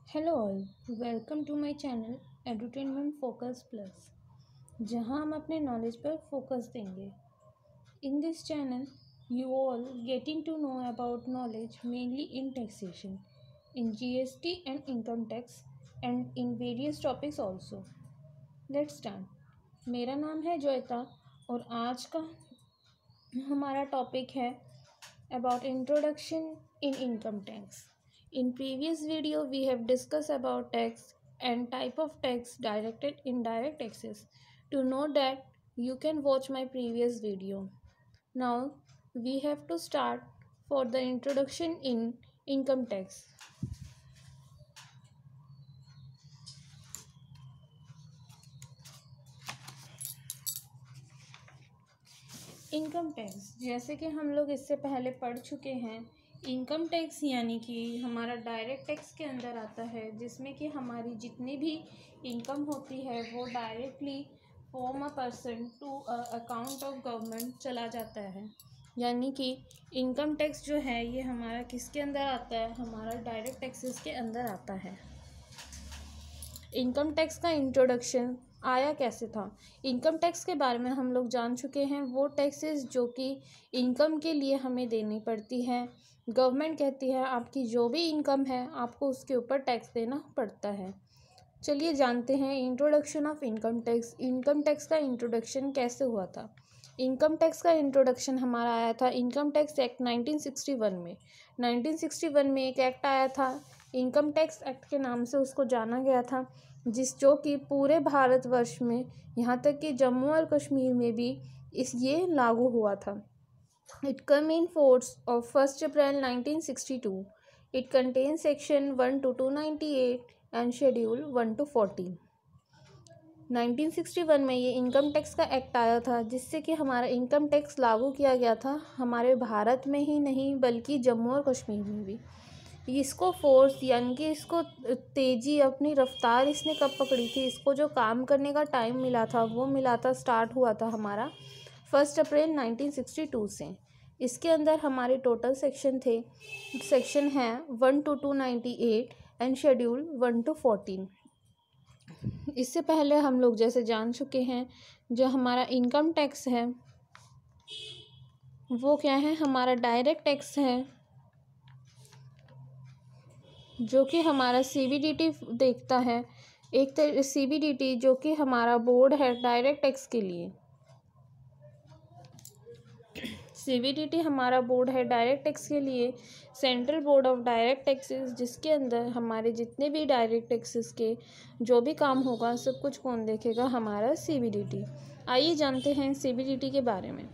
Hello all, welcome to my channel edutainment focus plus, जहां हम अपने नॉलेज पर फोकस देंगे। In this channel you all getting to know about knowledge mainly in taxation, in GST and income tax and in various topics also. Let's start. मेरा नाम है जोयता और आज का हमारा टॉपिक है about introduction in income tax. In previous video we have discussed about tax and type of tax, direct and indirect taxes. To know that, you can watch my previous video. Now we have to start for the introduction in income tax. Income tax, जैसे कि हम लोग इससे पहले पढ़ चुके हैं, income tax यानी कि हमारा डायरेक्ट टैक्स के अंदर आता है, जिसमें कि हमारी जितनी भी इनकम होती है वो directly from a person to account of government चला जाता है। यानी कि इनकम टैक्स जो है ये हमारा किसके अंदर आता है, हमारा डायरेक्ट टैक्सेस के अंदर आता है। इनकम टैक्स का इंट्रोडक्शन आया कैसे था? इनकम टैक्स के बारे में हम लोग जान चुके हैं। वो टैक्सेस जो कि इनकम के लिए हमें देनी पड़ती है, गवर्नमेंट कहती है आपकी जो भी इनकम है आपको उसके ऊपर टैक्स देना पड़ता है। चलिए जानते हैं introduction of income tax. Income tax का इंट्रोडक्शन कैसे हुआ था? इनकम टैक्स का इंट्रोडक्शन हमारा आया था इनकम टैक्स एक्ट 1961 में। 1961 में एक एक्ट आया था, इनकम टैक्स एक्ट के नाम से उसको जाना गया था, जो कि पूरे भारतवर्ष में, यहाँ तक कि जम्मू और कश्मीर में भी ये लागू हुआ था। It come in force of 1 April 1962। It contain section 1 to 298 and schedule 1 to 14। 1961 में ये इनकम टैक्स का एक्ट आया था, जिससे कि हमारा इनकम टैक्स लागू किया गया था हमारे भारत में ही नहीं बल्कि जम्मू और कश्मीर में भी। इसको फोर्स यानी कि इसको तेज़ी, अपनी रफ्तार इसने कब पकड़ी थी, इसको जो काम करने का टाइम मिला था वो मिला था, स्टार्ट हुआ था हमारा 1 अप्रैल 1962 से। इसके अंदर हमारे टोटल सेक्शन हैं 1 to 298 एंड शेड्यूल 1 to 14। इससे पहले हम लोग जैसे जान चुके हैं, जो हमारा इनकम टैक्स है वो क्या है, हमारा डायरेक्ट टैक्स है, जो कि हमारा सीबीडीटी देखता है। एक तो सीबीडीटी जो कि हमारा बोर्ड है डायरेक्ट टैक्स के लिए। सीबीडीटी हमारा बोर्ड है डायरेक्ट टैक्स के लिए, central board of direct taxes, जिसके अंदर हमारे जितने भी डायरेक्ट टैक्सेस के जो भी काम होगा सब कुछ कौन देखेगा, हमारा सीबीडीटी। आइए जानते हैं सीबीडीटी के बारे में।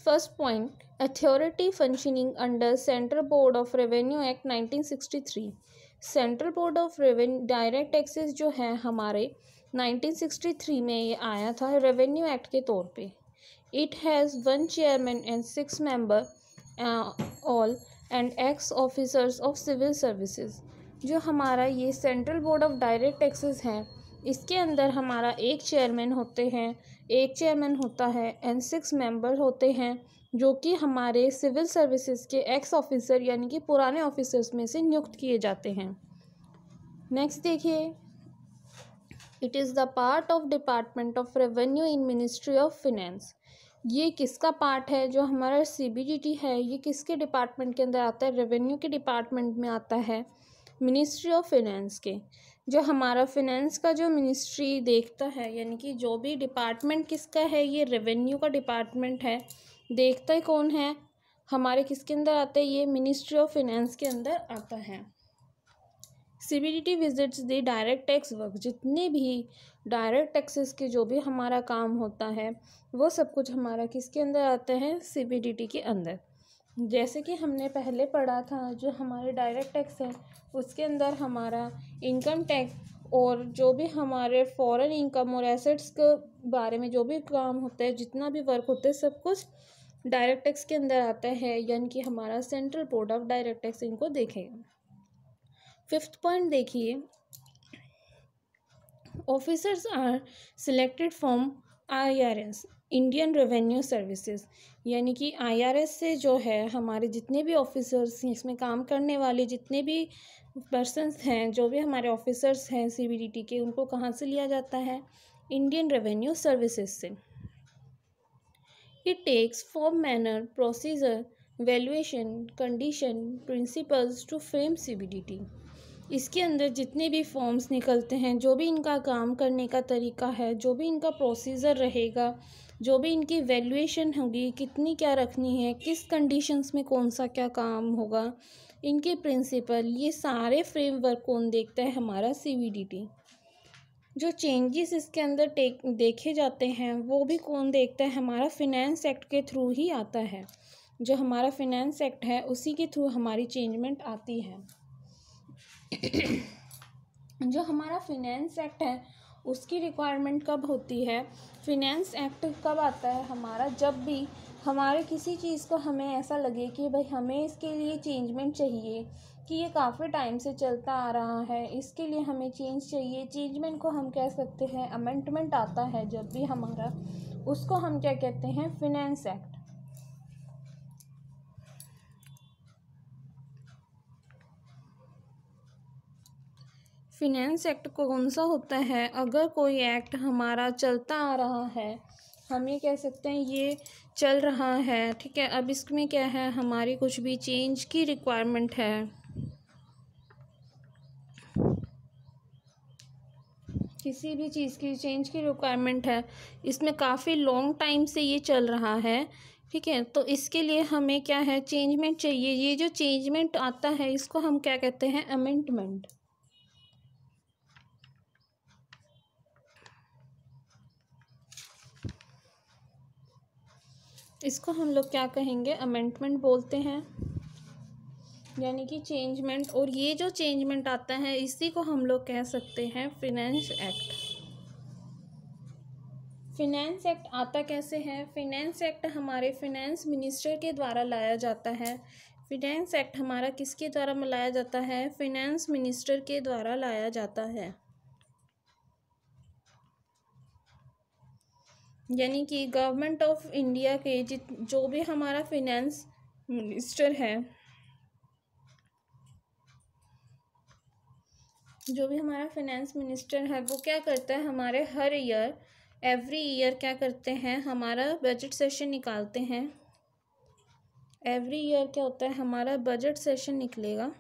First point, authority functioning under central board of revenue act 1963। Central board of revenue direct taxes जो है हमारे 1963 में ये आया था रेवेन्यू एक्ट के तौर पे। It has 1 chairman and 6 member all and ex-officers of civil services। जो हमारा ये central board of direct taxes है, इसके अंदर हमारा एक चेयरमैन होता है एंड 6 मेंबर होते हैं, जो कि हमारे सिविल सर्विसेज के एक्स ऑफिसर यानी कि पुराने ऑफिसर्स में से नियुक्त किए जाते हैं। नेक्स्ट देखिए, it is the part of department of revenue in ministry of finance. ये किसका पार्ट है? जो हमारा सीबीडीटी है ये किसके डिपार्टमेंट के अंदर आता है? रेवेन्यू के डिपार्टमेंट में आता है, मिनिस्ट्री ऑफ फिनेंस के। जो हमारा फिनेंस का जो मिनिस्ट्री देखता है, यानी कि जो भी डिपार्टमेंट किसका है, ये रेवेन्यू का डिपार्टमेंट है। देखता है कौन है, हमारे किसके अंदर आता है, ये मिनिस्ट्री ऑफ फिनेंस के अंदर आता है। CBDT visits the direct tax work. जितने भी डायरेक्ट टैक्सेस के जो भी हमारा काम होता है वो सब कुछ हमारा किसके अंदर आता है, सीबीडीटी के अंदर। जैसे कि हमने पहले पढ़ा था, जो हमारे डायरेक्ट टैक्स है उसके अंदर हमारा इनकम टैक्स और जो भी हमारे फॉरेन इनकम और एसेट्स के बारे में जो भी काम होता है, जितना भी वर्क होता है, सब कुछ डायरेक्ट टैक्स के अंदर आता है, यानी कि हमारा central board of direct tax इनको देखेगा। फिफ्थ पॉइंट देखिए, officers are selected from IRS। Indian revenue services, यानी कि IRS से जो है हमारे जितने भी ऑफिसर्स इसमें काम करने वाले जितने भी पर्सन्स हैं, जो भी हमारे ऑफिसर्स हैं CBDT के, उनको कहाँ से लिया जाता है? इंडियन रेवेन्यू सर्विसेज से। It takes form, manner, procedure, valuation, condition, principles to frame CBDT। इसके अंदर जितने भी फॉर्म्स निकलते हैं, जो भी इनका काम करने का तरीका है, जो भी इनका प्रोसीजर रहेगा, जो भी इनकी वैल्यूएशन होगी, कितनी क्या रखनी है, किस कंडीशंस में कौन सा क्या काम होगा, इनके प्रिंसिपल, ये सारे फ्रेमवर्क कौन देखता है? हमारा CBDT। जो चेंजेस इसके अंदर देखे जाते हैं वो भी कौन देखता है? हमारा फिनेंस एक्ट के थ्रू ही आता है। जो हमारा फिनेंस एक्ट है उसी के थ्रू हमारी चेंजमेंट आती है। जो हमारा फिनेंस एक्ट है उसकी रिक्वायरमेंट कब होती है? फिनेंस एक्ट कब आता है हमारा? जब भी हमारे किसी चीज़ को हमें ऐसा लगे कि भाई हमें इसके लिए चेंजमेंट चाहिए, कि ये काफ़ी टाइम से चलता आ रहा है, इसके लिए हमें चेंज चाहिए। चेंजमेंट को हम कह सकते हैं अमेंडमेंट आता है जब भी हमारा, उसको हम क्या कहते हैं? Finance act. फिनेंस एक्ट कौन सा होता है? अगर कोई एक्ट हमारा चलता आ रहा है, हम ये कह सकते हैं ये चल रहा है, ठीक है, अब इसमें क्या है? हमारी कुछ भी चेंज की रिक्वायरमेंट है, किसी भी चीज़ की चेंज की रिक्वायरमेंट है, इसमें काफ़ी लॉन्ग टाइम से ये चल रहा है, ठीक है, तो इसके लिए हमें क्या है? चेंजमेंट चाहिए। ये जो चेंजमेंट आता है इसको हम क्या कहते हैं? अमेंडमेंट। इसको हम लोग क्या कहेंगे? अमेंडमेंट बोलते हैं, यानी कि चेंजमेंट। और ये जो चेंजमेंट आता है इसी को हम लोग कह सकते हैं फिनेंस एक्ट। फिनेंस एक्ट आता कैसे है? फिनेंस एक्ट हमारे फिनेंस मिनिस्टर के द्वारा लाया जाता है। फिनेंस एक्ट हमारा किसके द्वारा लाया जाता है? फिनेंस मिनिस्टर के द्वारा लाया जाता है। यानी कि गवर्नमेंट ऑफ इंडिया के जो भी हमारा फिनेंस मिनिस्टर है, जो भी हमारा फिनेंस मिनिस्टर है वो क्या करता है? हमारे हर ईयर, एवरी ईयर क्या करते हैं? हमारा बजट सेशन निकालते हैं। एवरी ईयर क्या होता है? हमारा बजट सेशन निकलेगा।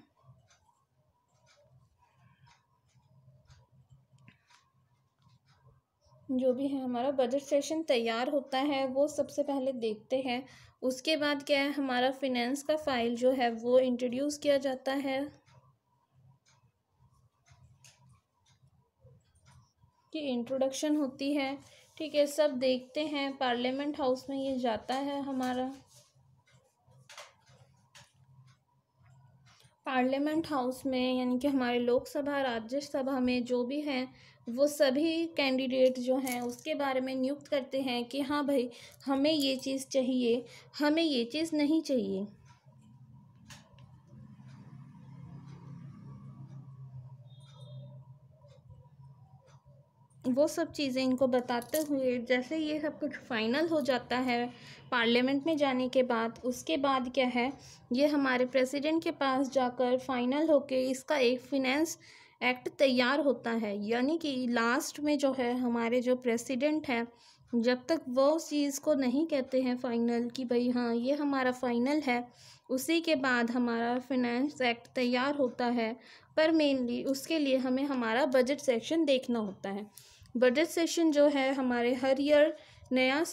जो भी है हमारा बजट सेशन तैयार होता है वो सबसे पहले देखते हैं। उसके बाद क्या है? हमारा फिनेंस का फाइल जो है वो इंट्रोड्यूस किया जाता है, कि इंट्रोडक्शन होती है, ठीक है, सब देखते हैं। पार्लियामेंट हाउस में ये जाता है हमारा। पार्लियामेंट हाउस में यानी कि हमारे लोकसभा राज्यसभा में जो भी हैं वो सभी कैंडिडेट जो हैं उसके बारे में नियुक्त करते हैं कि हाँ भाई हमें ये चीज़ चाहिए, हमें ये चीज़ नहीं चाहिए। वो सब चीज़ें इनको बताते हुए जैसे ये सब कुछ फाइनल हो जाता है पार्लियामेंट में जाने के बाद, उसके बाद क्या है? ये हमारे प्रेसिडेंट के पास जाकर फाइनल होके इसका एक फिनेंस एक्ट तैयार होता है। यानी कि लास्ट में जो है हमारे जो प्रेसिडेंट हैं, जब तक वो उस चीज़ को नहीं कहते हैं फाइनल कि भाई हाँ ये हमारा फाइनल है, उसी के बाद हमारा फिनेंस एक्ट तैयार होता है। पर मेनली उसके लिए हमें हमारा बजट सेक्शन देखना होता है। बजट सेशन जो है हमारे हर ईयर नए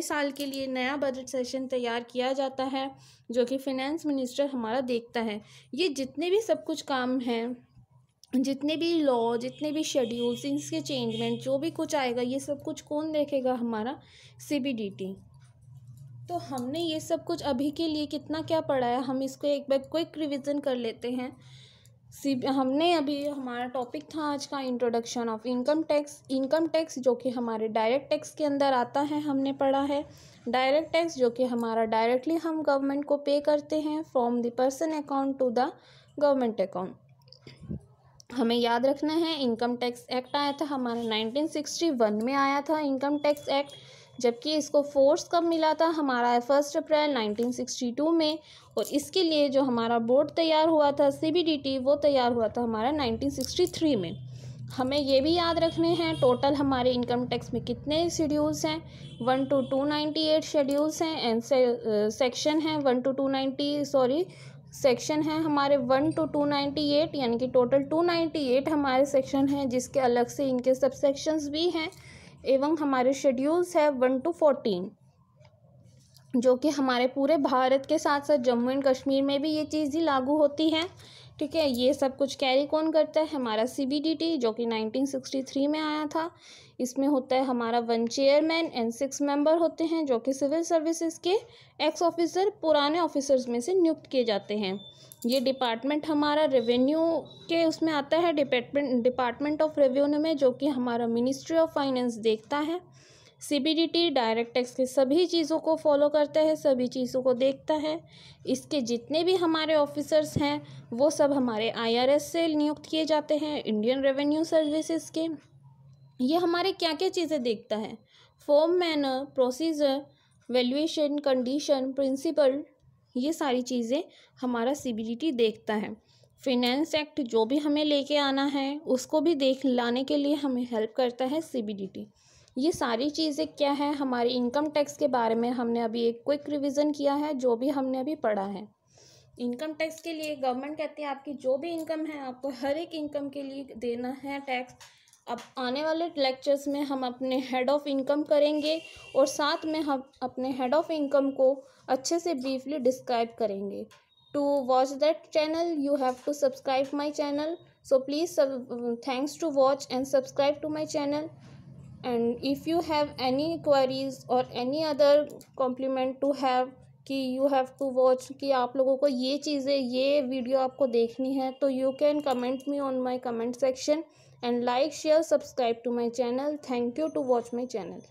साल के लिए नया बजट सेशन तैयार किया जाता है, जो कि फिनेंस मिनिस्टर हमारा देखता है। ये जितने भी सब कुछ काम हैं, जितने भी लॉ, जितने भी शेड्यूल्स, इसके चेंजमेंट जो भी कुछ आएगा, ये सब कुछ कौन देखेगा? हमारा CBDT। तो हमने ये सब कुछ अभी के लिए कितना क्या पढ़ा है, हम इसको एक बार क्विक रिवीजन कर लेते हैं। हमने अभी हमारा टॉपिक था आज का introduction of income tax. Income tax जो कि हमारे डायरेक्ट टैक्स के अंदर आता है, हमने पढ़ा है। डायरेक्ट टैक्स जो कि हमारा डायरेक्टली हम गवर्नमेंट को पे करते हैं from the person account to the government account. हमें याद रखना है इनकम टैक्स एक्ट आया था हमारा 1961 में आया था इनकम टैक्स एक्ट, जबकि इसको फोर्स कब मिला था, हमारा 1 अप्रैल 1962 में। और इसके लिए जो हमारा बोर्ड तैयार हुआ था CBDT, वो तैयार हुआ था हमारा 1963 में। हमें ये भी याद रखने हैं टोटल हमारे इनकम टैक्स में कितने शेड्यूल्स हैं, 1 to 298 शेड्यूल्स हैं एंड सेक्शन हैं 1 to 290 सेक्शन हैं हमारे 1 to 298, यानी कि टोटल 298 हमारे सेक्शन हैं, जिसके अलग से इनके सब सेक्शंस भी हैं। एवं हमारे शेड्यूल्स है 1 to 14, जो कि हमारे पूरे भारत के साथ साथ जम्मू एंड कश्मीर में भी ये चीज़ ही लागू होती है। ठीक है, ये सब कुछ कैरी कौन करता है, हमारा CBDT, जो कि 1963 में आया था। इसमें होता है हमारा 1 चेयरमैन एंड 6 मेंबर होते हैं, जो कि सिविल सर्विसेज के एक्स ऑफिसर, पुराने ऑफिसर्स में से नियुक्त किए जाते हैं। ये डिपार्टमेंट हमारा रेवेन्यू के उसमें आता है, डिपार्टमेंट ऑफ रेवेन्यू में, जो कि हमारा मिनिस्ट्री ऑफ फाइनेंस देखता है। CBDT डायरेक्ट टैक्स की सभी चीज़ों को फॉलो करता है, सभी चीज़ों को देखता है। इसके जितने भी हमारे ऑफिसर्स हैं वो सब हमारे IRS से नियुक्त किए जाते हैं, इंडियन रेवेन्यू सर्विसेज के। ये हमारे क्या क्या चीज़ें देखता है, form, manner, procedure, valuation, condition, principle, ये सारी चीज़ें हमारा CBDT देखता है। फिनेंस एक्ट जो भी हमें लेके आना है उसको भी लाने के लिए हमें हेल्प करता है CBDT। ये सारी चीज़ें क्या है, हमारे इनकम टैक्स के बारे में हमने अभी एक क्विक रिवीजन किया है, जो भी हमने अभी पढ़ा है। इनकम टैक्स के लिए गवर्नमेंट कहती है आपकी जो भी इनकम है आपको हर एक इनकम के लिए देना है टैक्स। अब आने वाले लेक्चर्स में हम अपने हेड ऑफ इनकम करेंगे और साथ में हम अपने हेड ऑफ इनकम को अच्छे से ब्रीफली डिस्क्राइब करेंगे। To watch that channel you have to subscribe my channel, so please thanks to watch and subscribe to my channel. And if you have any queries or any other compliment to have कि you have to watch, कि आप लोगों को ये चीज़ें, ये video आपको देखनी है, तो you can comment me on my comment section and like, share, subscribe to my channel. Thank you to watch my channel.